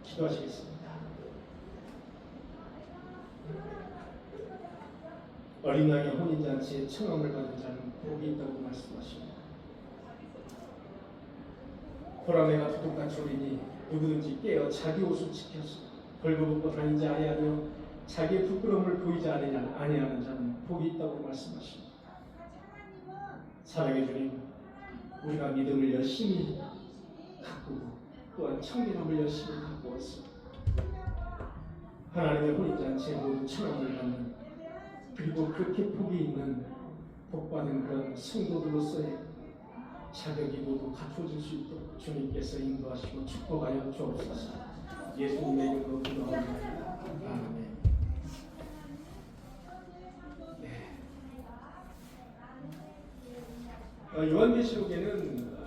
기도하시겠습니다. 어린 양의 혼인잔치에 청함을 받은 자는 복이 있다고 말씀하십니다. 보라 내가 도둑같이 오리니 누구든지 깨어 자기 옷을 지켜서 벌거벗고 다니지 아니하며 자기의 부끄러움을 보이지 아니하는 자는 복이 있다고 말씀하십니다. 사랑의 주님, 우리가 믿음을 열심히 가꾸고 또한 청결함을 열심히 가꾸어서 하나님의 혼인잔치에 모두 청함을 받는, 그리고 그렇게 복이 있는 복받은 그런 성도들로서의 자격이 모두 갖춰질 수 있도록 주님께서 인도하시고 축복하여 주옵소서. 예수님의 이름으로 기도합니다. 아멘. 요한계시록에는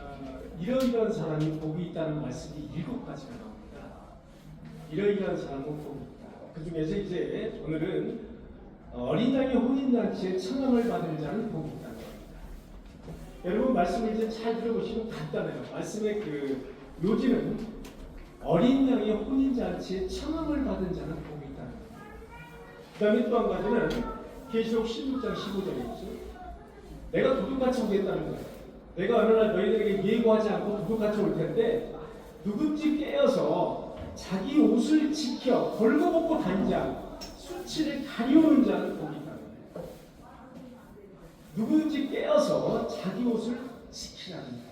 이러이러한 사람이 복이 있다는 말씀이 7가지가 나옵니다. 이러이러한 사람은 복이 있다. 그 중에서 이제 오늘은 어린 양의 혼인잔치에 청함을 받을 자는 복이 있다는 겁니다. 여러분 말씀을 이제 잘 들어보시면 간단해요. 말씀의 그 요지는 어린 양의 혼인잔치에 청함을 받은 자는 복이 있다는 겁니다. 그 다음에 또 한 가지는 계시록 16장 15절에 있죠. 내가 도둑같이 오겠다는 거예요. 내가 어느 날 너희들에게 예고하지 않고 도둑같이 올 텐데 누군지 깨어서 자기 옷을 지켜 벌거벗고 다니지 않고 수치를 가리우는 자는 복이 있다는 거예요. 누구든지 깨어서 자기 옷을 지키라는 거예요.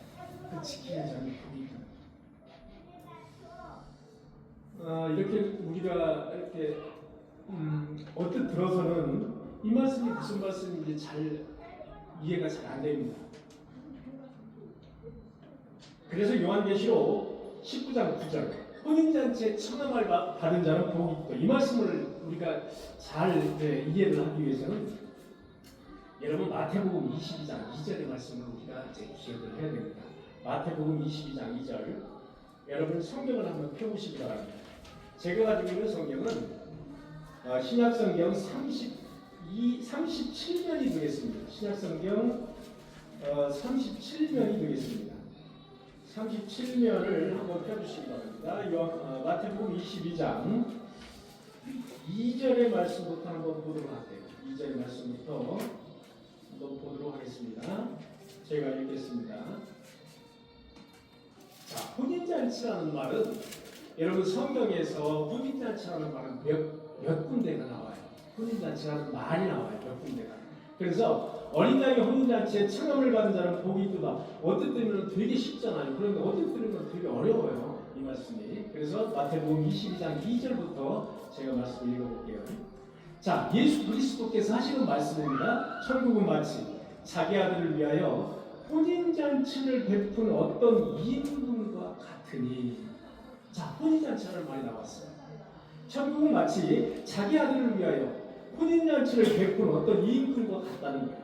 그 지키는 자는 복이 있다는 거예요. 이렇게 우리가 이렇게 언뜻 들어서는 이 말씀이 무슨 말씀인지 잘 이해가 잘 안 됩니다. 그래서 요한계시록 19장 9절 혼인잔치에 청함을 받은 자는 복이 있고, 이 말씀을 우리가 잘 이해를 하기 위해서는 여러분 마태복음 22장 2절의 말씀을 우리가 이제 기억을 해야 됩니다. 마태복음 22장 2절 여러분 성경을 한번 펴보시기 바랍니다. 제가 가지고 있는 성경은 신약성경 37면이 되겠습니다. 신약성경 37면이 되겠습니다. 37면을 한번 펴주시기 바랍니다. 마태복음 22장 2절의 말씀부터 한번 보도록 할게요. 2절의 말씀부터 한번 보도록 하겠습니다. 제가 읽겠습니다. 자, 혼인잔치라는 말은 여러분 성경에서 혼인잔치라는 말은 몇 군데가 나와요. 혼인잔치라는 말이 나와요. 몇 군데가. 그래서 어린 양의 혼인잔치에 청함을 받은 자는 복이 있도다. 어떨 때는 되게 쉽잖아요. 그런데 어떨 때는 되게 어려워요. 이 말씀이. 그래서 마태복음 22장 2절부터 제가 말씀을 읽어볼게요. 자, 예수 그리스도께서 하시는 말씀입니다. 천국은 마치 자기 아들을 위하여 혼인잔치를 베푼 어떤 임금과 같으니. 자, 혼인잔치라는 말이 나왔어요. 천국은 마치 자기 아들을 위하여 혼인잔치를 베푼 어떤 임금과 같다는 거예요.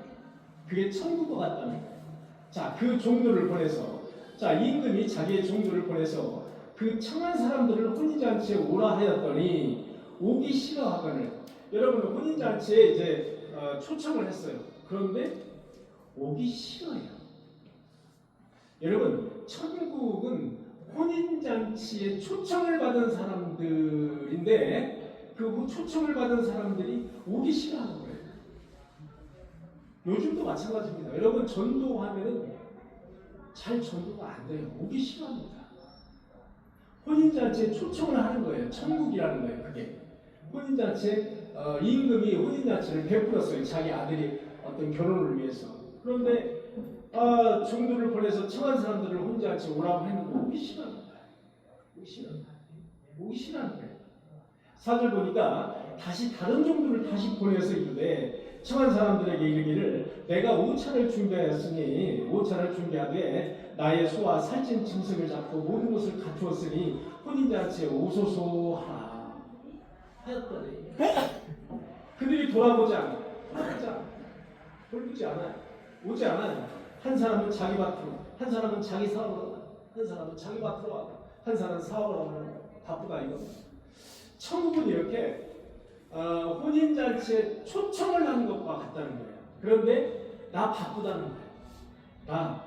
그게 천국과 같다는 거예요. 자, 그 종들을 보내서, 자, 임금이 자기의 종들을 보내서 그 청한 사람들을 혼인잔치에 오라 하였더니 오기 싫어하거늘. 여러분 혼인잔치에 이제 초청을 했어요. 그런데 오기 싫어요. 여러분 천국은 혼인잔치에 초청을 받은 사람들인데 그 초청을 받은 사람들이 오기 싫어하는 거예요. 요즘도 마찬가지입니다. 여러분 전도하면은 잘 전도가 안 돼요. 오기 싫어합니다. 혼인잔치에 초청을 하는 거예요. 천국이라는 거예요. 그게 혼인잔치에 임금이 혼인잔치를 베풀었어요. 자기 아들이 어떤 결혼을 위해서. 그런데 종들을 보내서 청한 사람들을 혼인잔치에 오라고 했는데 오기 싫어합니다. 오기 싫어하는 거예요. 4절 보니까 다시 다른 종들을 다시 보내서 이르되 청한 사람들에게 이르기를 내가 오차를 준비하였으니 오차를 준비하되 나의 소와 살찐 짐승을 잡고 모든 것을 갖추었으니 혼인잔치에 오소서 하라 하였더니 그들이 돌아보자 돌보지 않아요. 오지 않아요. 한 사람은 자기 밭으로, 한 사람은 자기 사업으로, 한 사람은 자기 밭으로 와요. 한 사람은 사업을 하면 바쁘다 이겁니다. 천국은 이렇게 혼인잔치에 초청을 하는 것과 같다는 거예요. 그런데 나 바쁘다는 거예요. 나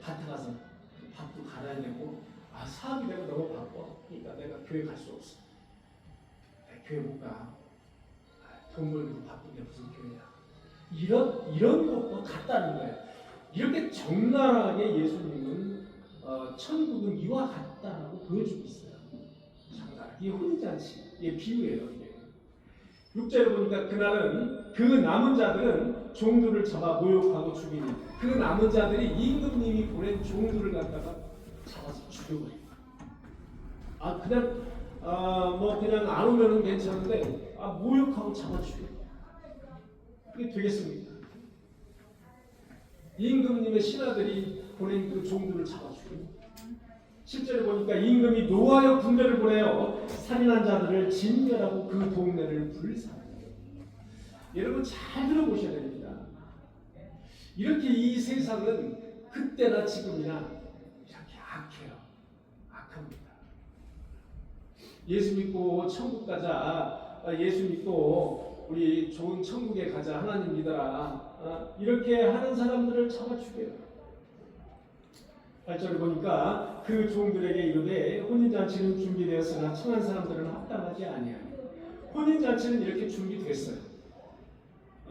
밭에 가서 밥도 갈아야 되고 사업이 내가 너무 바빠. 그러니까 내가 교회 갈 수 없어. 내가 교회 못 가. 돈 벌기도 바쁜데 무슨 교회야. 이런 것도 같다는 거예요. 이렇게 적나라하게 예수님은 천국은 이와 같다라고 보여주고 있어요. 적나라. 이게 혼인잔치. 이게 비유예요. 이게. 6절에 보니까 그날은 그 남은 자들은 종들을 잡아 모욕하고 죽이니 그 남은 자들이 임금님이 보낸 종들을 갖다가 잡아서 죽여버려요. 그냥 그냥 안 오면은 괜찮은데 모욕하고 잡아 죽여. 그게 되겠습니까? 임금님의 신하들이 보낸 그 종들을 잡아 죽여. 실제로 보니까 임금이 노하여 군대를 보내어 살인한 자들을 진멸하고 그 동네를 불살라요. 여러분 잘 들어보셔야 됩니다. 이렇게 이 세상은 그때나 지금이나 이렇게 악해요. 악합니다. 예수 믿고 천국 가자. 예수 믿고 우리 좋은 천국에 가자. 하나님 믿어라. 이렇게 하는 사람들을 잡아 죽여요. 8절을 보니까 그 종들에게 이르되 혼인잔치는 준비되었으나 청한 사람들은 합당하지 아니하니. 혼인잔치는 이렇게 준비됐어요.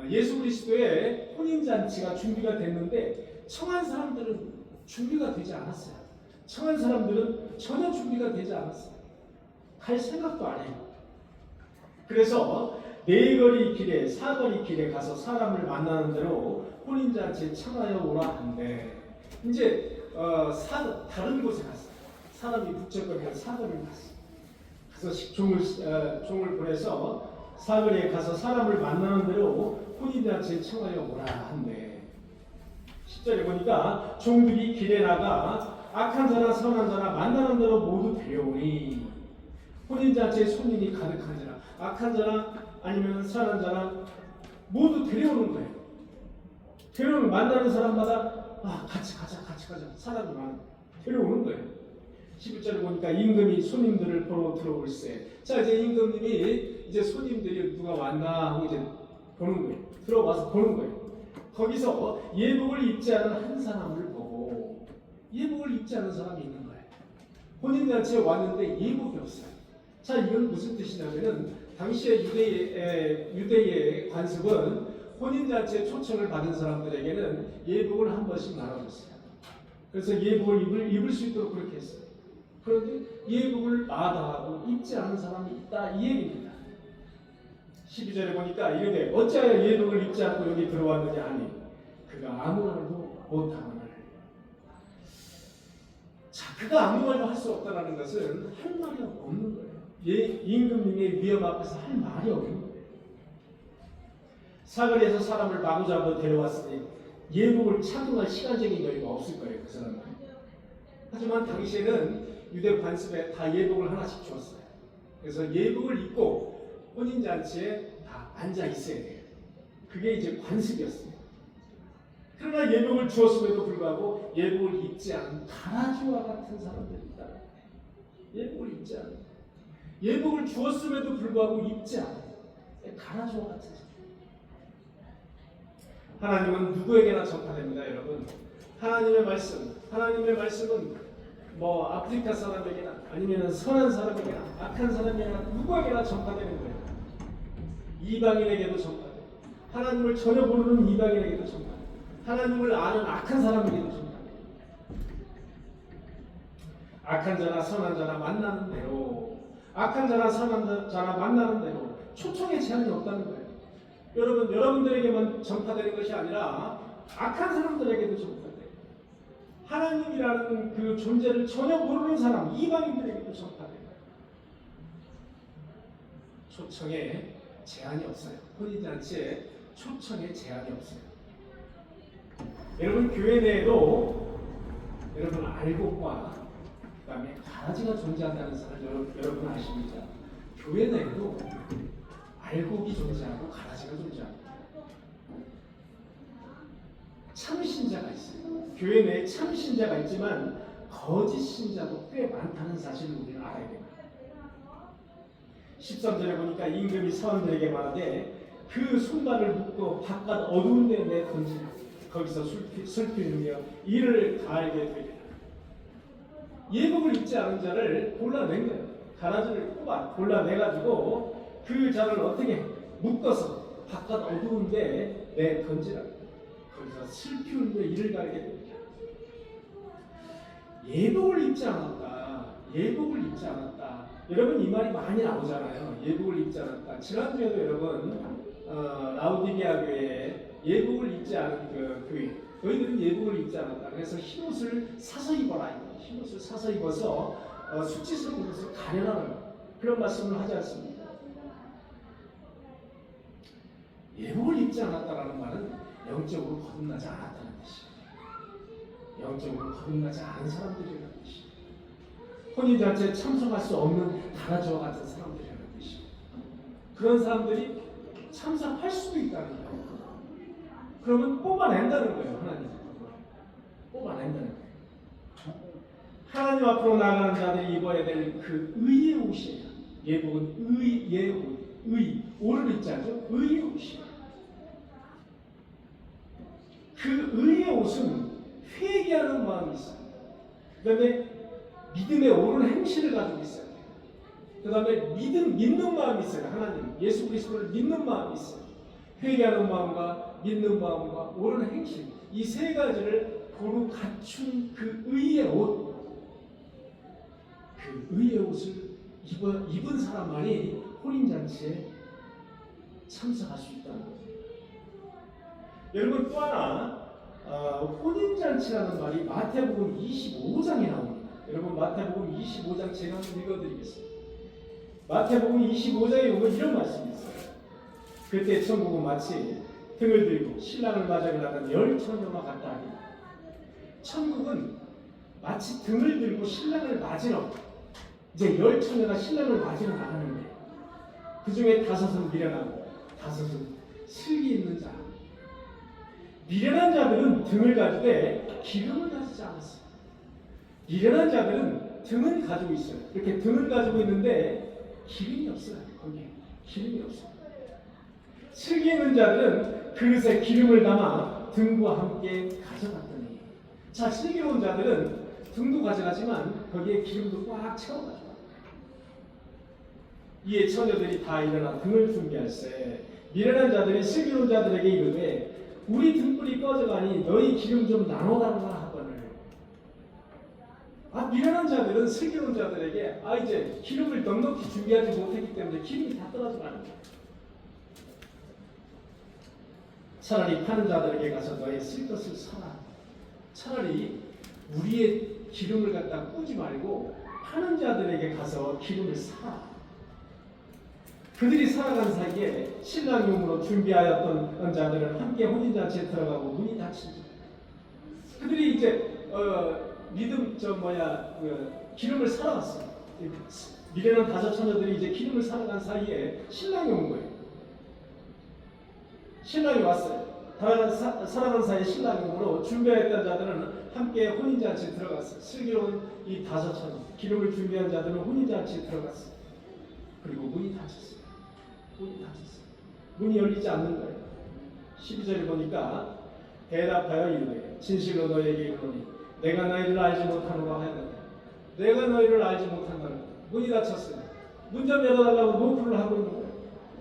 예수 그리스도의 혼인잔치가 준비가 됐는데 청한 사람들은 준비가 되지 않았어요. 청한 사람들은 전혀 준비가 되지 않았어요. 갈 생각도 안 해요. 그래서 네거리 길에 사거리 길에 가서 사람을 만나는 대로 혼인잔치에 청하여 오라 한대. 이제 다른 곳에 갔어요. 사람이 북적거리는 사거리를 갔어요. 그래서 종을 보내서 사거리에 가서 사람을 만나는 대로 혼인잔치에 청하여 오라 한대. 10절에 보니까 종들이 길에 나가 악한 자나 선한 자나 만나는 대로 모두 데려오니 혼인잔치에 손님이 가득한지라 악한 자나 아니면 선한 자나 모두 데려오는 거예요. 데려오는 만나는 사람마다 같이 가자 사람이 많아 데려오는 거예요. 11절에 보니까 임금이 손님들을 보러 들어올세. 자 이제 임금님이 이제 손님들이 누가 왔나 하고 이제 보는 거예요. 들어와서 보는 거예요. 거기서 예복을 입지 않은 한 사람을 보고 예복을 입지 않은 사람이 있는 거예요. 혼인잔치에 왔는데 예복이 없어요. 자 이건 무슨 뜻이냐면은 당시에 유대의 관습은 혼인잔치에 초청을 받은 사람들에게는 예복을 한 번씩 나눠줬어요. 그래서 예복을 입을 수 있도록 그렇게 했어요. 그런데 예복을 마다하고 입지 않은 사람이 있다 이 얘기입니다. 12절에 보니까 이르되 어찌하여 예복을 입지 않고 여기 들어왔느냐 하니 그가 아무 말도 못하거늘. 자 그가 아무 말도 할 수 없다는 것은 할 말이 없는 거예요. 임금님의 위험 앞에서 할 말이 없는 거예요. 사거리에서 사람을 마구잡이로 데려왔으니 예복을 착용할 시간적인 여유가 없을 거예요. 그 사람은. 하지만 당시에는 유대 관습에 다 예복을 하나씩 주었어요. 그래서 예복을 입고 혼인잔치에 다 앉아 있어야 돼요. 그게 이제 관습이었어요. 그러나 예복을 주었음에도 불구하고 예복을 입지 않은 가라지와 같은 사람들이 있다. 예복을 입지 않은. 예복을 주었음에도 불구하고 입지 않은 가라지와 같은 사람. 하나님은 누구에게나 전파됩니다, 여러분. 하나님의 말씀은 아프리카 사람에게나 아니면 선한 사람에게나 악한 사람에게나 누구에게나 전파되는 거예요. 이방인에게도 전파돼요. 하나님을 전혀 모르는 이방인에게도 전파돼요. 하나님을 아는 악한 사람에게도 전파돼요. 악한 자나 선한 자나 만나는 대로, 악한 자나 선한 자나 만나는 대로 초청의 제한이 없다는 거예요. 여러분들에게만 전파되는 것이 아니라 악한 사람들에게도 전파돼요. 하나님이라는 그 존재를 전혀 모르는 사람, 이방인들에게도 전파돼요. 초청에 제한이 없어요. 혼인잔치에 초청에 제한이 없어요. 여러분 교회 내에도 여러분 알곡과 그다음에 가라지가 존재한다는 사실 여러분 아십니까? 교회 내에도 알곡이 존재하고 가라지가 존재합니다. 참신자가 있어요. 교회 내에 참신자가 있지만 거짓 신자도 꽤 많다는 사실을 우리는 알아야 됩니다. 13절에 보니까 임금이 사원들에게 말하되 그 손발을 묶고 바깥 어두운 데 내던지라. 거기서 슬피 울며 이를 가하게 되리라. 예복을 입지 않은 자를 골라낸 거예요. 가라지를 골라내가지고 그 자를 어떻게 묶어서 바깥 어두운 데에 내 던지라. 거기서 슬피 울며 이를 가리게 됩니다. 예복을 입지 않았다. 예복을 입지 않았다. 여러분 이 말이 많이 나오잖아요. 예복을 입지 않았다. 지난주에도 여러분 라우디게아 교회에 예복을 입지 않은 그 교회, 너희들은 예복을 입지 않았다. 그래서 흰옷을 사서 입어라. 흰옷을 사서 입어서 수치스러운 것을 가려라는 그런 말씀을 하지 않습니까? 예복을 입지 않았다라는 말은 영적으로 거듭나지 않았다는 뜻이에요. 영적으로 거듭나지 않은 사람들이라는 뜻이에요. 혼인잔치에 참석할 수 없는 다라저와 같은 사람들이라는 뜻이에요. 그런 사람들이 참석할 수도 있다는 거예요. 그러면 뽑아낸다는 거예요. 하나님 뽑아낸다는 거예요. 하나님 앞으로 나가는 자들이 입어야 될 그 의의 옷이에요. 예복은 의의 옷, 오를 입자죠. 의의 옷이에요. 그 의의 옷은 회개하는 마음이 있어요. 그 다음에 믿음의 옳은 행실을 가지고 있어요. 그 다음에 믿는 마음이 있어요. 하나님, 예수 그리스도를 믿는 마음이 있어요. 회개하는 마음과 믿는 마음과 옳은 행실, 이 세 가지를 고루 갖춘 그 의의 옷, 그 의의 옷을 입은 사람만이 혼인잔치에 참석할 수 있다는 거예요. 여러분 또 하나 혼인잔치라는 말이 마태복음 25장에 나옵니다. 여러분 마태복음 25장 제가 한번 읽어드리겠습니다. 마태복음 25장에 보면 이런 말씀이 있어요. 그때 천국은 마치 등을 들고 신랑을 맞으러 나간 10처녀와 같다 하니, 천국은 마치 등을 들고 신랑을 맞으러 이제 10처녀가 신랑을 맞으러 나가는데 그 중에 5은 미련하고 5은 슬기 있는 자. 미련한 자들은 등을 가지되 기름을 가지지 않았어요. 미련한 자들은 등은 가지고 있어요. 이렇게 등을 가지고 있는데 기름이 없어요. 거기에 기름이 없어요. 슬기 있는 자들은 그릇에 기름을 담아 등과 함께 가져갔더니, 자, 슬기로운 자들은 등도 가져가지만 거기에 기름도 꽉 채워가지고, 이에 처녀들이 다 일어나 등을 준비할세 미련한 자들이 슬기로운 자들에게 이르되 우리 등불이 꺼져가니 너희 기름 좀 나눠달라 하거늘. 미련한 자들은 슬기로운 자들에게 이제 기름을 넉넉히 준비하지 못했기 때문에 기름이 다 떨어져 가는 거예요. 차라리 파는 자들에게 가서 너의 쓸 것을 사라. 차라리 우리의 기름을 갖다 꾸지 말고 파는 자들에게 가서 기름을 사라. 그들이 살아간 사이에 신랑용으로 준비하였던 자들은 함께 혼인잔치에 들어가고 문이 닫히죠. 그들이 이제 기름을 사러 갔어요. 미련한 5처녀들이 이제 기름을 사러 간 사이에 신랑이 온 거예요. 신랑이 왔어요. 살아간 사이에 신랑용으로 준비했던 자들은 함께 혼인잔치에 들어갔어요. 슬기로운 이 5처녀, 기름을 준비한 자들은 혼인잔치에 들어갔어요. 그리고 문이 닫혔어요. 문이 열리지 않는 거예요. 12절에 보니까 대답하여 이르되 진실로 너희에게 이르노니 내가 너희를 알지 못하노라 하였느냐. 내가 너희를 알지 못한다는 거예요. 문이 닫혔어요. 문 좀 열어달라고 노크를 하고 있는 거예요.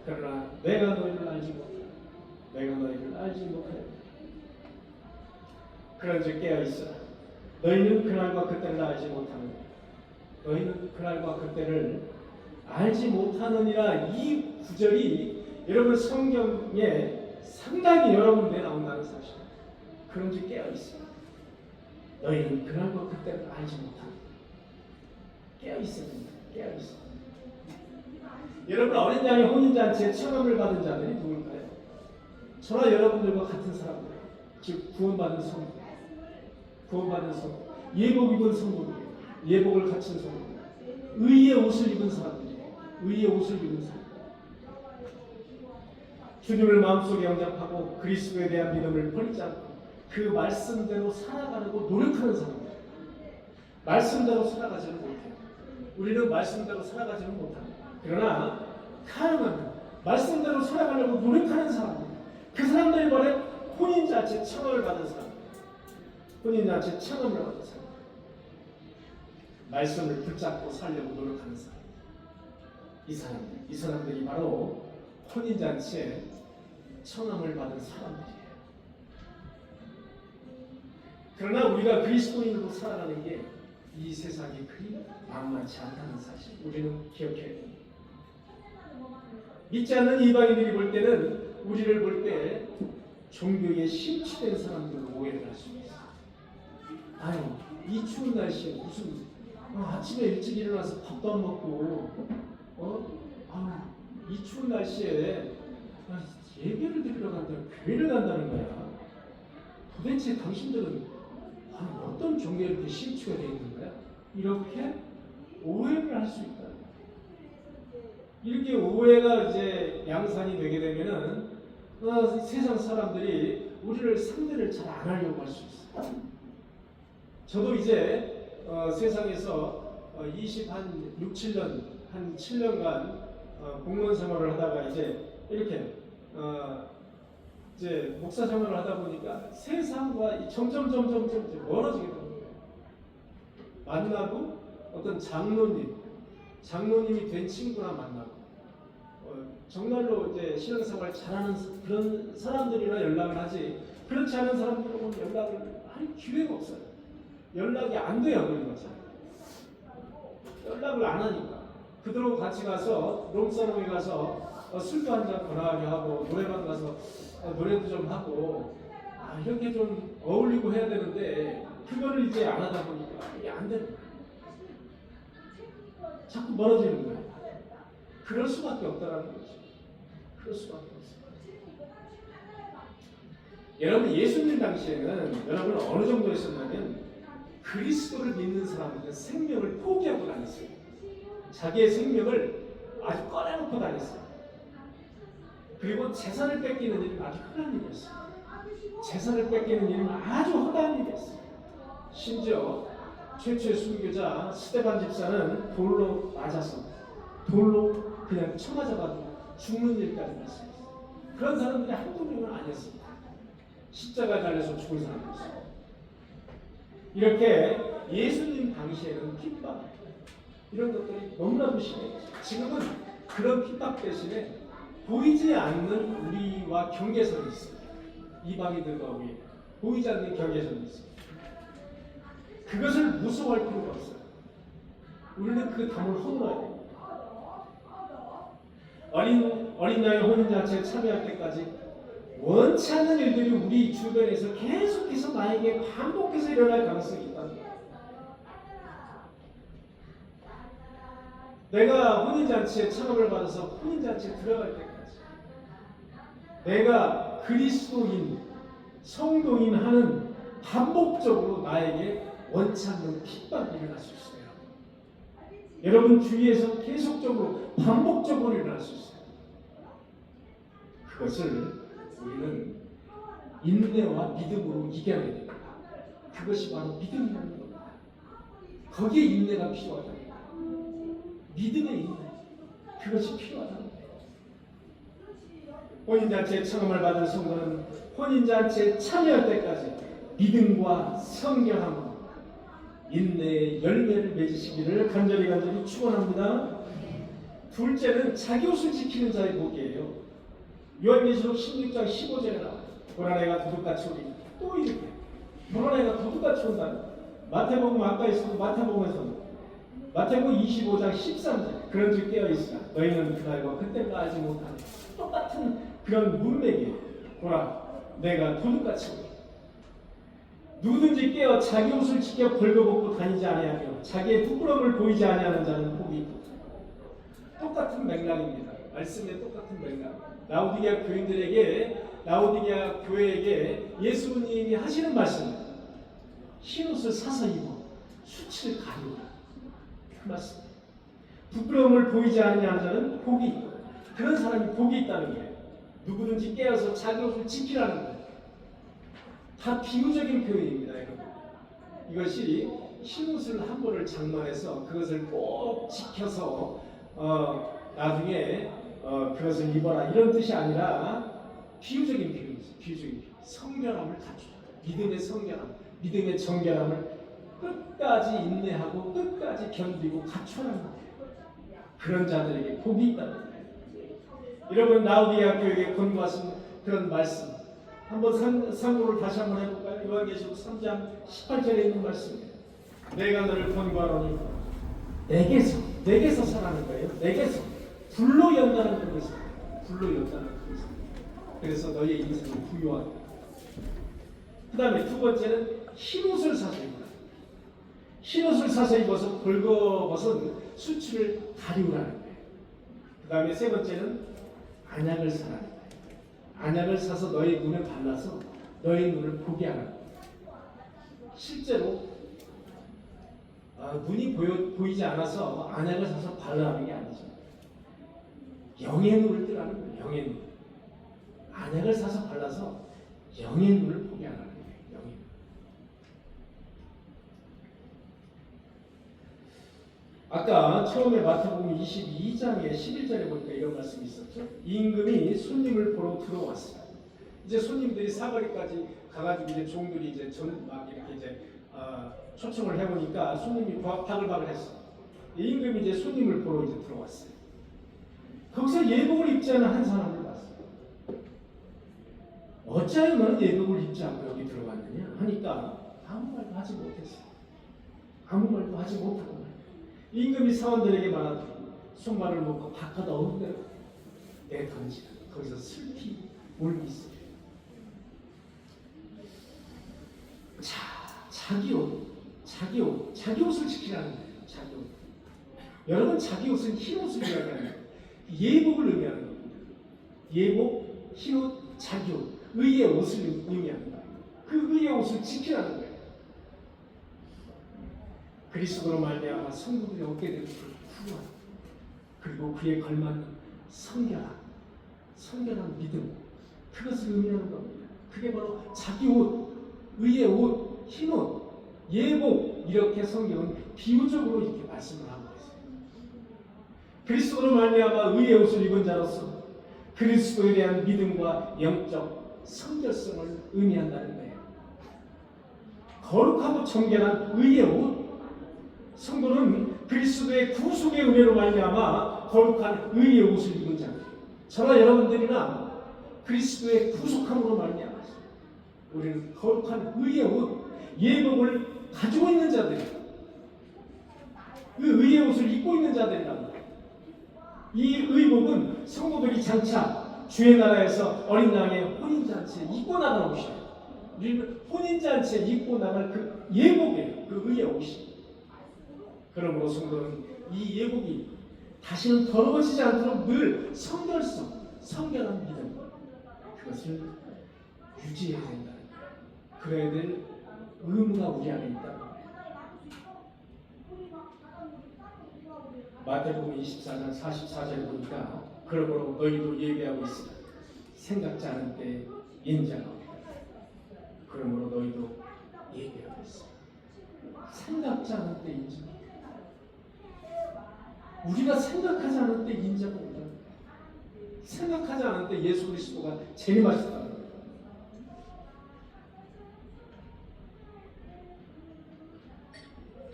그러나 내가 너희를 알지 못하노라. 내가 너희를 알지 못하노라. 그런즉 깨어있으라. 너희는 그날과 그때를 알지 못하느니라. 너희는 그날과 그때를 알지 못하느니라. 이 구절이 여러분 성경에 상당히 여러 군데 나온다는 사실입니다. 그런즉 깨어있으라. 너희는 그날과 그때를 알지 못하느니라. 깨어있어야 됩니다. 깨어있어. 여러분 어린 양의 혼인잔치에 청함을 받은 자들이 누굴까요? 저나 여러분들과 같은 사람들, 즉 구원받은 성도, 예복 입은 성도들, 예복을 갖춘 성도, 의의 옷을 입은 사람들이에요. 의의 옷을 입은 사람. 주님을 마음속에 영접하고 그리스도에 대한 믿음을 버리지 않고 그 말씀대로 살아가려고 노력하는 사람들. 말씀대로 살아가지는 못해요. 우리는 말씀대로 살아가지는 못합니다. 그러나 가능합니다. 말씀대로 살아가려고 노력하는 사람들. 그 사람들이 바로 혼인잔치 청함을 받은 사람. 혼인잔치 청함을 받은 사람. 말씀을 붙잡고 살려고 노력하는 사람. 이 사람들이 바로 혼인잔치에 청함을 받은 사람들이에요. 그러나 우리가 그리스도인으로 살아가는 게 이 세상이 그리 만만치 않다는 사실 우리는 기억해야 됩니다. 믿지 않는 이방인들이 볼 때는 우리를 볼 때 종교에 심취된 사람들로 오해를 할 수 있어요. 아니, 이 추운 날씨에 무슨 아침에 일찍 일어나서 밥도 안 먹고 이 추운 날씨에 예배를 드리러 간다는 교회를 간다는 거야. 도대체 당신들은 어떤 종교에 이렇게 심취가 되어 있는 거야? 이렇게 오해를 할 수 있다. 이렇게 오해가 이제 양산이 되게 되면은 세상 사람들이 우리를 상대를 잘 안 하려고 할 수 있어요. 저도 이제 세상에서 6, 7년, 한 7년간 공무원 생활을 하다가 이제 이렇게 이제 목사 생활을 하다 보니까 세상과 점점 멀어지게 되는 거예요. 만나고 어떤 장로님이 된 친구나 만나고 정말로 이제 신앙생활 잘하는 그런 사람들이나 연락을 하지, 그렇지 않은 사람들하고는 연락을 할 기회가 없어요. 연락이 안 돼요, 그런 거죠. 연락을 안 하니까. 그들하고 같이 가서 롱사롱에 가서 술도 한잔 권하게 하고 노래방 가서 노래도 좀 하고 이렇게 좀 어울리고 해야 되는데 그거를 이제 안 하다 보니까 이게 안 되는 거예요. 자꾸 멀어지는 거예요. 그럴 수밖에 없다라는 거죠. 그럴 수밖에 없어요. 여러분, 예수님 당시에는 여러분 어느 정도였었냐면 그리스도를 믿는 사람들은 생명을 포기하고 다녔어요. 자기의 생명을 아주 꺼내놓고 다녔어요. 그리고 재산을 뺏기는 일은 아주 흔한 일이었어요. 재산을 뺏기는 일은 아주 흔한 일이었어요. 심지어 최초의 순교자 스데반 집사는 돌로 맞아서 돌로 그냥 쳐맞아가지고 죽는 일까지 났어요. 그런 사람들이 한두 명은 아니었습니다. 십자가에 달려서 죽은 사람이었어요. 이렇게 예수님 당시에는 핍박 이런 것들이 너무나도 심해요. 지금은 그런 핍박 대신에 보이지 않는 우리와 경계선이 있어요. 이방인들과 우리 보이지 않는 경계선이 있어요. 그것을 무서워할 필요가 없어요. 우리는 그 담을 허물어야 돼요. 어린 나이 혼인잔치에 참여할 때까지 원치 않는 일들이 우리 주변에서 계속해서 나에게 반복해서 일어날 가능성이 있다는 거예요. 내가 혼인잔치에 참여를 받아서 혼인잔치에 들어갈 때까지 내가 그리스도인, 성도인 하는 반복적으로 나에게 원치 않는 핍박이 일어날 수 있어요. 여러분 주위에서 계속적으로 반복적으로 일어날 수 있어요. 그것을 우리는 인내와 믿음으로 이겨내야 됩니다. 그것이 바로 믿음이라는 겁니다. 거기에 인내가 필요하다. 믿음의 인내, 그것이 필요하다는 거예요. 혼인잔치에 청함을 받은 성도는 혼인잔치에 참여할 때까지 믿음과 성결함으로 인내의 열매를 맺으시기를 간절히 축원합니다. 둘째는 자기 옷을 지키는 자의 복이에요. 요한계시록 16장 15절에 나와요. 보란 애가 도둑같이 오리니, 또 이렇게 보란 애가 도둑같이 온다는 마태복음 아까 있었던 마태복음에서는 마태복음 25장 13절 그런즉 깨어있으라 너희는 그날과 그때가 알지 못하네. 똑같은 그런 문맥이에요. 보라 내가 도둑같이 오리니 누구든지 깨어 자기 옷을 지켜 벌거벗고 다니지 아니하며 자기의 부끄러움을 보이지 아니하는 자는 복이 있다. 똑같은 맥락입니다. 말씀의 똑같은 맥락. 라오디게아 교인들에게, 라오디게아 교회에게 예수님이 하시는 말씀입니다. 흰옷을 사서 입어 수치를 가리라. 그 말씀. 부끄러움을 보이지 아니하는 자는 복이 있다. 그런 사람이 복이 있다는 거예요. 누구든지 깨어서 자기 옷을 지키라는 거예요. 다 비유적인 표현입니다, 여러분. 이것이 흰옷을 한 벌을 장만해서 그것을 꼭 지켜서 나중에 그것을 입어라 이런 뜻이 아니라 비유적인 표현이죠. 비유적인 표현. 성결함을 갖추라. 믿음의 성결함, 믿음의 정결함을 끝까지 인내하고 끝까지 견디고 갖춰라는 거예요. 그런 자들에게 복이 있다는 거예요. 여러분 라우디게아교회에 권고하신 그런 말씀 한번 상고를 다시 한번 해볼까요? 요한계시록 3장 18절에 있는 말씀이에요. 내가 너를 권고하노니 내게서 살아는 거예요. 내게서 불로 연다는 뜻에서 불로 연다는 뜻에서 그래서 너의 인생을 부유하게. 그 다음에 두 번째는 흰옷을 사서 입으라. 흰옷을 사서 입어서 벌거벗은 수치를 가리우라는 거예요. 그 다음에 세 번째는 안약을 사라는 거예요. 안약을 사서 너의 눈에 발라서 너의 눈을 보게 하라는 거예요. 실제로 눈이 보이지 않아서 안약을 사서 발라하는 게 아니죠. 영의 눈을 뜨라는 거예요. 영의 눈. 안약을 사서 발라서 영의 눈을 보게 하라는 거예요. 영의 눈. 아까 처음에 마태복음 22장의 11절에 보니까 이런 말씀이 있었죠. 임금이 손님을 보러 들어왔어요. 이제 손님들이 사거리까지 가가지고 이제 종들이 이제 막 이렇게 이제 초청을 해보니까 손님이 바글바글했어. 임금이 이제 손님을 보러 이제 들어왔어요. 거기서 예복을 입지 않은 한 사람을 봤어요. 어찌하여 너는 예복을 입지 않고 여기 들어왔느냐 하니까 아무 말도 하지 못했어요. 아무 말도 하지 못하고 임금이 사원들에게 말하되 손발을 놓고 바깥 어느 대로 내던지라. 거기서 슬피 울고 있어요. 자기 옷을 지키라는 거예요. 자기 옷. 여러분 자기 옷은 흰 옷을 이야기하는 거예요. 예복을 의미하는 겁니다. 예복, 흰 옷, 자기 옷, 의의 옷을 의미하는 거예요. 그 의의 옷을 지키라는 거예요. 그리스도로 말미암아 성도들이 얻게 되는 구원, 그리고 그에 걸맞는 성결한 믿음, 그것을 의미하는 겁니다. 그게 바로 자기 옷, 의의 옷, 흰 옷, 예복, 이렇게 성경은 비유적으로 이렇게 말씀을 하고 있어요. 그리스도로 말미암아 의의 옷을 입은 자로서 그리스도에 대한 믿음과 영적 성결성을 의미한다는 거예요. 거룩하고 정결한 의의 옷, 성도는 그리스도의 구속의 은혜로 말미암아 거룩한 의의 옷을 입은 자들. 저와 여러분들이나 그리스도의 구속함으로 말미암아 우리는 거룩한 의의 옷, 예복을 가지고 있는 자들, 그 의의 옷을 입고 있는 자들이랍니다. 이 의복은 성도들이 장차 주의 나라에서 어린 양의 혼인잔치에 입고 나갈 옷이에요. 우리는 혼인잔치에 입고 나갈 그 예복이에요. 그 의의 옷이. 그러므로 성도는 이 예복이 다시는 더러워지지 않도록 늘 성결한 믿음, 그것을 유지해야 된다. 그래야 될 의무가 우리 안에 있다. 마태복음 24장 44절에 보니까 그러므로 너희도 예배하고 있으라. 생각지 않은 때에 인자가 오리라. 그러므로 너희도 예배하고 있으라. 생각지 않은 때 인자가 오리라. 우리가 생각하지 않은 때 인자가 오리라. 생각하지 않은 때 예수 그리스도가 재림하셨다.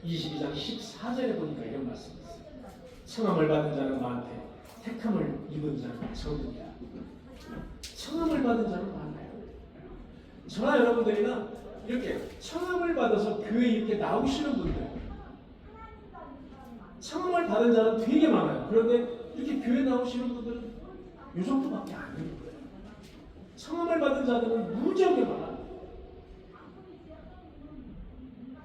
22장 14절에 보니까 이런 말씀이 있어요. 청함을 받은 자는 많되 택함을 입은 자는 적으니라. 청함을 받은 자는 많아요. 저나 여러분들이나 이렇게 청함을 받아서 교회에 이렇게 나오시는 분들, 청함을 받은 자는 되게 많아요. 그런데 이렇게 교회 나오시는 분들은 이 정도밖에 안 되는 거예요. 청함을 받은 자들은 무지하게 많아요.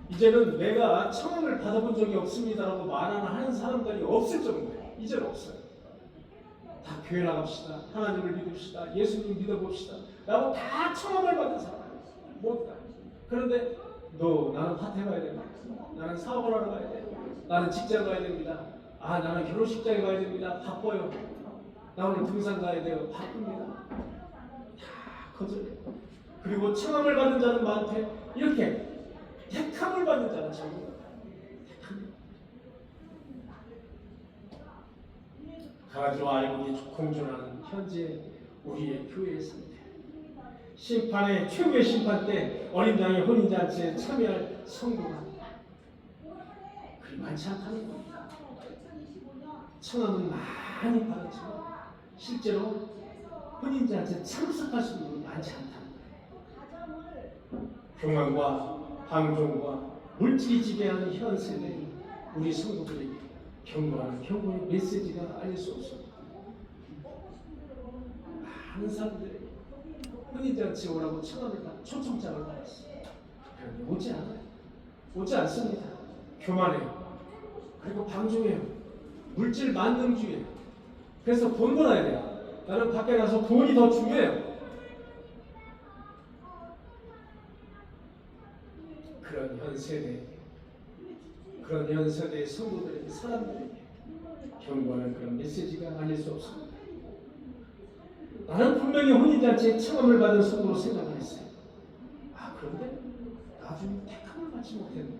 이제는 내가 청함을 받아본 적이 없습니다라고 하는 사람들이 없을 정도예요. 이제는 없어요. 다 교회 나갑시다. 하나님을 믿읍시다. 예수님 믿어봅시다. 라고 다 청함을 받은 사람이에요. 모두 다. 그런데 나는 파트 가야 됩니다. 나는 사업을 하러 가야 돼요. 나는 직장 가야 됩니다. 나는 결혼식장에 가야 됩니다. 바빠요. 나 오늘 등산 가야 돼요. 바쁩니다. 다 거절해요. 그리고 청함을 받은 자는 많대. 이렇게 택함을 받는 자는 전부 가지와 아이들이 공존하는 현재 우리의 교회의 상태. 심판의 최후의 심판 때 어린 양의 혼인잔치에 참여할 성도가 그리 많지 않다는 겁니다. 청함은 많이 받았지만 실제로 혼인잔치에 참석하시는 분이 많지 않다는 거예요. 교만과 방종과 물질이 지배하는 현 세대에 우리 성도들에게 경고하는 경고의 메시지가 아닐 수 없습니다. 많은 사람들이 혼인잔치에 오라고 초청장을 받았어요. 그런데 오지 않아요. 오지 않습니다. 교만해요. 그리고 방종해요. 물질 만능주의예요. 그래서 돈 벌어야 돼요. 나는 밖에 나서 돈이 더 중요해요. 그런 현 세대의 성도들에게, 사람들에게 경고하는 그런 메시지가 아닐 수 없습니다. 나는 분명히 혼인잔치에 청함을 받은 성도로 생각을 했어요. 그런데 나중에 택함을 받지 못했는데,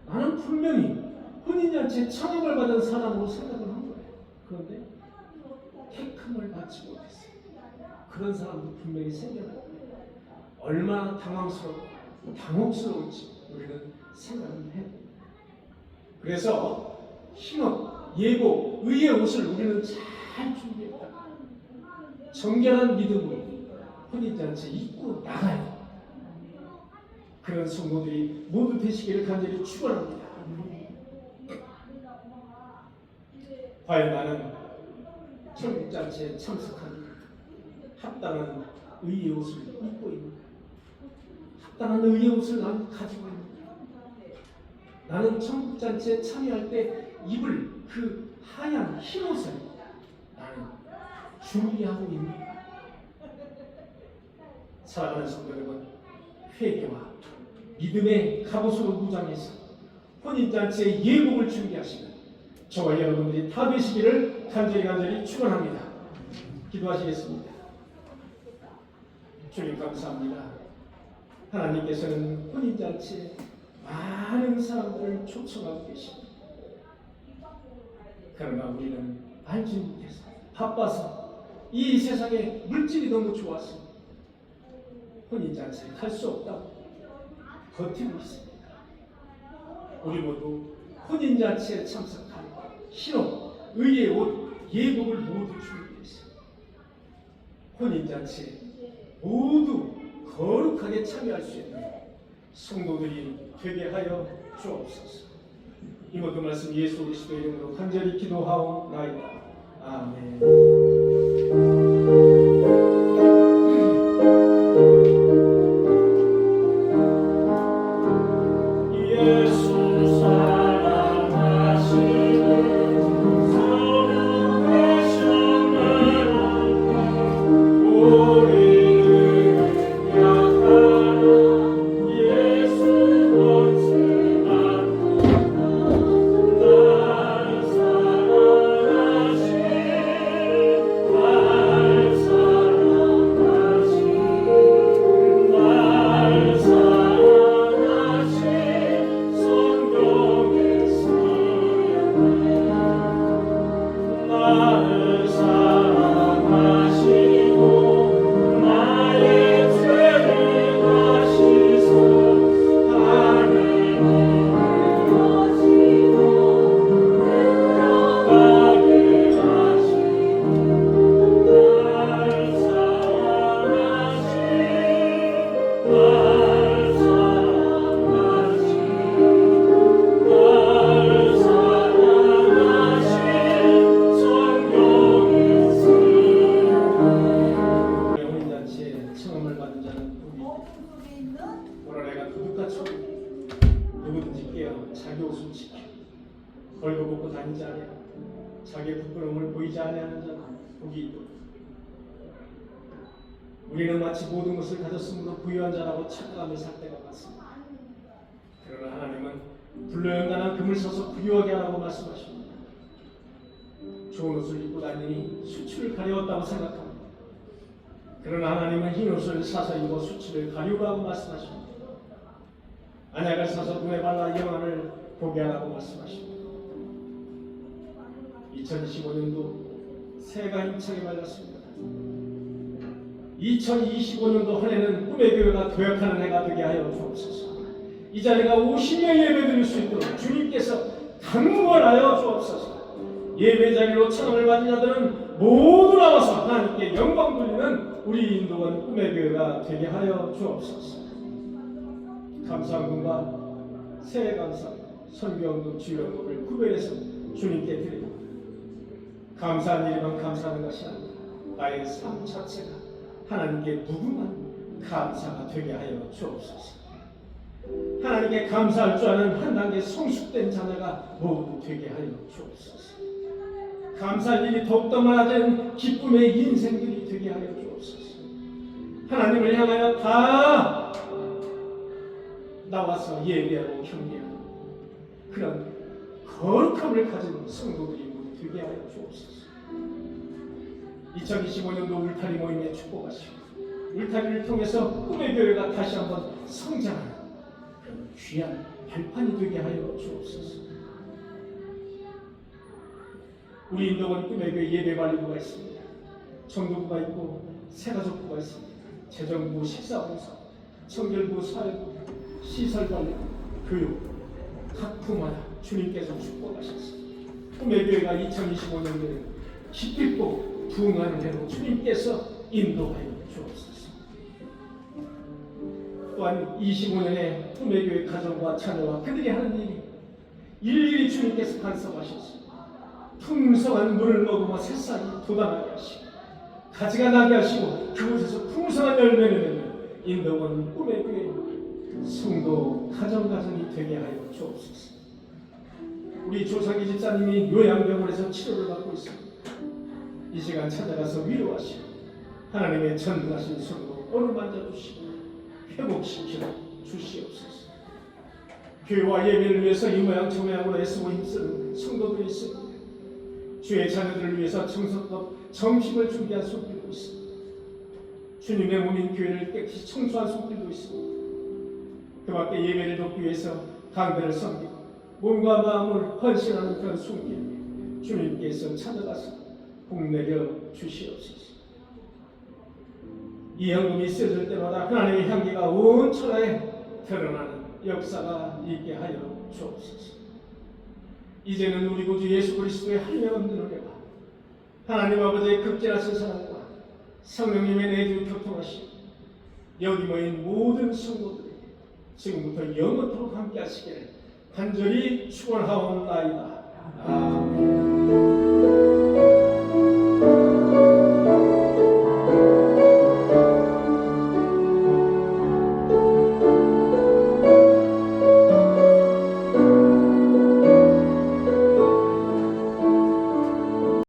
나는 분명히 혼인잔치에 청함을 받은 사람으로 생각을 한 거예요. 그런데 택함을 받지 못했어요. 그런 사람도 분명히 생겨날 거예요. 얼마나 당혹스러울지 우리는 생각을 해야 됩니다. 그래서 신혼, 예고, 의의 옷을 우리는 잘 준비했다가 정결한 믿음으로 혼인잔치에 입고 나가야 돼요. 그런 성도들이 모두 되시기를 간절히 축원합니다. 과연 나는 천국잔치에 참석하는 합당한 의의 옷을 입고 있는가? 합당한 의의 옷을 나는 가지고 있는가? 나는 천국잔치에 참여할 때 입을 그 하얀 흰 옷을 나는 준비하고 있는가? 사랑하는 성도 여러분, 회개와 믿음의 갑옷으로 무장해서 혼인잔치의 예복을 준비하시는 저와 여러분들이 다 되시기를 간절히 축원합니다. 기도하시겠습니다. 주님 감사합니다. 하나님께서는 혼인잔치에 많은 사람들을 초청하고 계십니다. 그러나 우리는 알지 못해서 바빠서 이 세상에 물질이 너무 좋아서 혼인잔치에 갈 수 없다고 버티고 있습니다. 우리 모두 혼인잔치에 참석한 신혼, 의의 옷, 예복을 모두 준비했습니다. 혼인잔치에 모두 거룩하게 참여할 수 있는 성도들이 되게 하여 주옵소서. 이 모든 말씀 예수 그리스도의 이름으로 간절히 기도하옵나이다. 아멘. 누구든지 깨어 자기 옷을 지켜 걸고벗고 다니지 아니하고 자기의 부끄러움을 보이지 아니하는 자는 복이 있도다. 우리는 마치 모든 것을 가졌으므로 부유한 자라고 착각하며 살 때가 많습니다. 그러나 하나님은 불로연단한 금을 써서 부유하게 하라고 말씀하십니다. 좋은 옷을 입고 다니니 수치를 가려웠다고 생각합니다. 그러나 하나님은 흰 옷을 사서 입어 수치를 가리우라고 말씀하십니다. 안약을 사서 눈에 발라 영안을 보게 하라고 말씀하십니다. 2025년도 새해가 힘차게 밝았습니다. 2025년도 한 해는 꿈의 교회가 도약하는 해가 되게 하여 주옵소서. 이 자리가 50명 예배드릴 수 있도록 주님께서 강권하여 주옵소서. 예배 자리로 찬양을 받은 자들은 모두 나와서 하나님께 영광 돌리는 우리 인도원 꿈의 교회가 되게 하여 주옵소서. 감사금과 새해 감사, 선교연금, 지원금을 구별해서 주님께 드립니다. 감사한 일이면 감사하는 것이 아니라 나의 삶 자체가 하나님께 무궁한 감사가 되게 하여 주옵소서. 하나님께 감사할 줄 아는 한 단계 성숙된 자녀가 모두 되게 하여 주옵소서. 감사할 일이 더욱더 많아지는 기쁨의 인생들이 되게 하여 주옵소서. 하나님을 향하여 다 나와서 예배하고 경배하는 그런 거룩함을 가진 성도들이 모두 되게 하여 주옵소서. 2025년도 울타리 모임에 축복하시고 울타리를 통해서 꿈의 교회가 다시 한번 성장하는 그런 귀한 발판이 되게 하여 주옵소서. 우리 인도원 꿈의 교회 예배관리부가 있습니다. 전도부가 있고 새가족부가 있습니다. 재정부, 식사봉사, 청결부, 사회부, 시설관리, 교육 각 부마다 주님께서 축복하셨습니다. 꿈의 교회가 2025년도에 기필고 부흥하는 해로 주님께서 인도하여 주옵소서. 또한 25년에 꿈의 교회 가정과 자녀와 그들이 하는 일이 일일이 주님께서 간섭하셨습니다. 풍성한 물을 먹으며 새싹이 돋아나게 하시고 가지가 나게 하시고 그곳에서 풍성한 열매를 맺는 인도원 꿈의 교회 성도 가정이 되게 하여 주옵소서. 우리 조상기 집사님이 요양병원에서 치료를 받고 있습니다. 이 시간 찾아가서 위로하시고 하나님의 전능하신 손으로 어루만져 주시고 회복시켜 주시옵소서. 교회와 예배를 위해서 이 모양 저 모양으로 애쓰고 힘쓰는 성도들이 있습니다. 주의 자녀들을 위해서 청소법 점심을 준비한 손길도 있습니다. 주님의 몸인 교회를 깨끗이 청소한 손길도 있습니다. 그 밖에 예배를 돕기 위해서 강단을 섬기고 몸과 마음을 헌신하는 그런 손길 주님께서 찾아가서 복내려 주시옵소서. 이 헌금이 쓰여질 때마다 하나님의 향기가 온 천하에 드러나는 역사가 있게 하여 주옵소서. 이제는 우리 구주 예수 그리스도의 한명한 은혜가 하나님 아버지의 극진하신 사랑과 성령님의 내주 교통하심 여기 모인 모든 성도들에게 지금부터 영원토록 함께 하시기를 간절히 축원하옵나이다. 아멘.